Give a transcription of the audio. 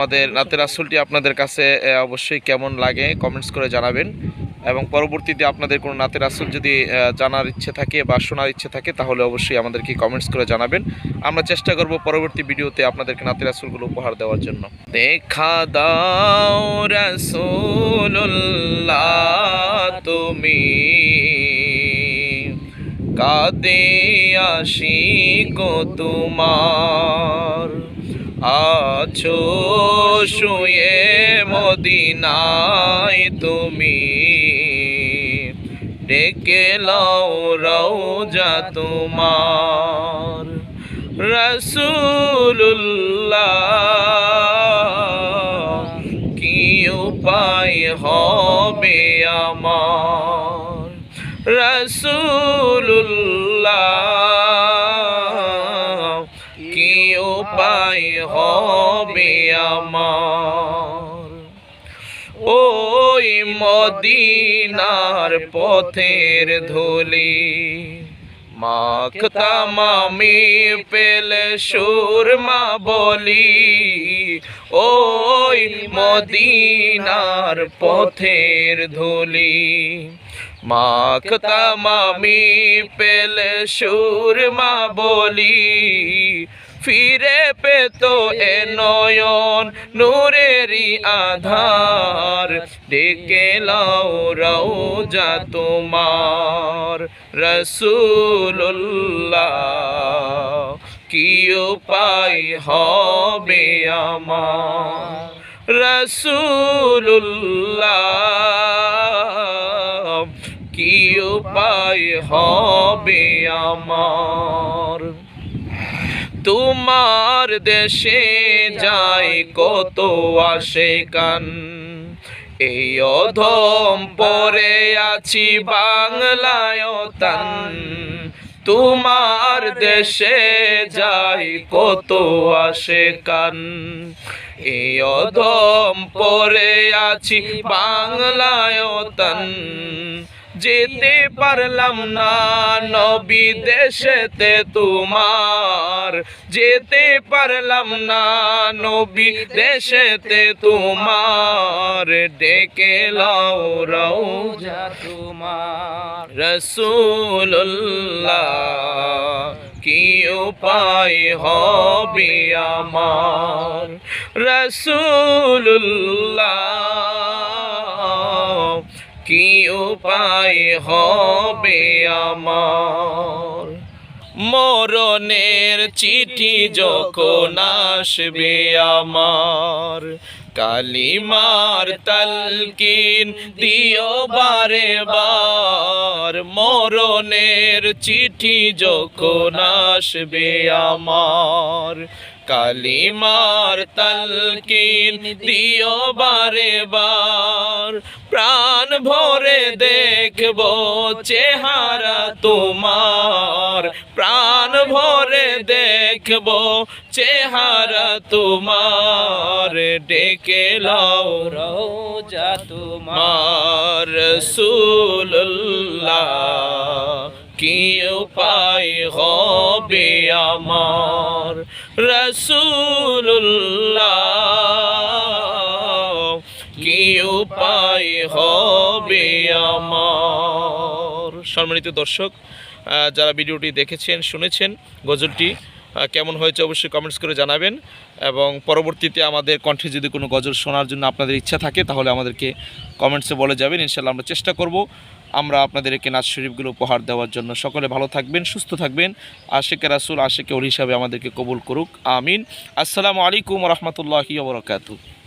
আমাদের নাতে রাসূলটি আপনাদের কাছে অবশ্যই কেমন লাগে কমেন্টস করে জানাবেন। এবং পরবর্তীতে আপনাদের কোনো নাতে রাসূল যদি জানার ইচ্ছে থাকে বা শোনার ইচ্ছে থাকে তাহলে অবশ্যই আমাদেরকে কমেন্টস করে জানাবেন। আমরা চেষ্টা করব পরবর্তী ভিডিওতে আপনাদেরকে নাতে রাসূলগুলো উপহার দেওয়ার জন্য। দেখা দাও রাসূলুল্লাহ তুমি, কাঁদে আশিক তোমার, আছো শুয়ে মদিনায় তুমি, ডেকে লাও রওজা তোমার। রাসূলুল্লাহ কি উপায় হবে আমার, রাসূলুল্লাহ কি উপায় হবে আমার। ওই মদিনার পথের ধুলি মাখতাম আমি পেলে সুরমা বলি, ওই মদিনার পথের ধুলি মাখতাম আমি পেলে সুরমা বলি, ফিরে পেত এ নয়ন নূরেরই আধার, ডেকে লাও রওজা তোমার। রাসূলুল্লাহ কি উপায় হবে আমার, রাসূলুল্লাহ কি উপায় হবে আমার। তোমার দেশে যায় কত আশিকান, এই অধম পরে আছি বাংলায় তান। তোমার দেশে যায় কত আশিকান, এই অধম পরে আছি বাংলায় তান। যেতে পারলাম না নবী দেশেতে তোমার, যেতে পারলাম না নবী দেশেতে তোমার, ডেকে লাও রওজা তোমার। রাসূলুল্লাহ কি উপায় হবে আমার, রাসূলুল্লাহ কি উপায় হবে আমার। মরণের চিঠি যখন আসবে আমার, কালিমার তালকিন দিও বারে বার। মরণের চিঠি যখন আসবে আমার, কালিমার তালকিন দিও বারে বার। প্রাণ ভরে দেখব চেহারা তোমার, প্রাণ ভরে দেখব চেহারা তোমার, ডেকে লাও রওজা তোমার। রাসূলুল্লাহ কি উপায় হবে আমার, রাসূলুল্লাহ কি উপায় হবে আমার। সম্মানিত দর্শক, যারা ভিডিওটি দেখেছেন শুনেছেন, গজলটি কেমন হয়েছে অবশ্যই কমেন্টস করে জানাবেন। এবং পরবর্তীতে আমাদের কণ্ঠে যদি কোনো গজল শোনার জন্য আপনাদের ইচ্ছা থাকে তাহলে আমাদেরকে কমেন্টসে বলে যাবেন। ইনশাআল্লাহ আমরা চেষ্টা করব আমরা আপনাদেরকে নাচ শরীফগুলো উপহার দেওয়ার জন্য। সকলে ভালো থাকবেন, সুস্থ থাকবেন। আশিকে রাসূল আশিকে ওলি হিসাবে আমাদেরকে কবুল করুক, আমিন। আসসালামু আলাইকুম ওয়া রাহমাতুল্লাহি ওয়া বারাকাতুহু।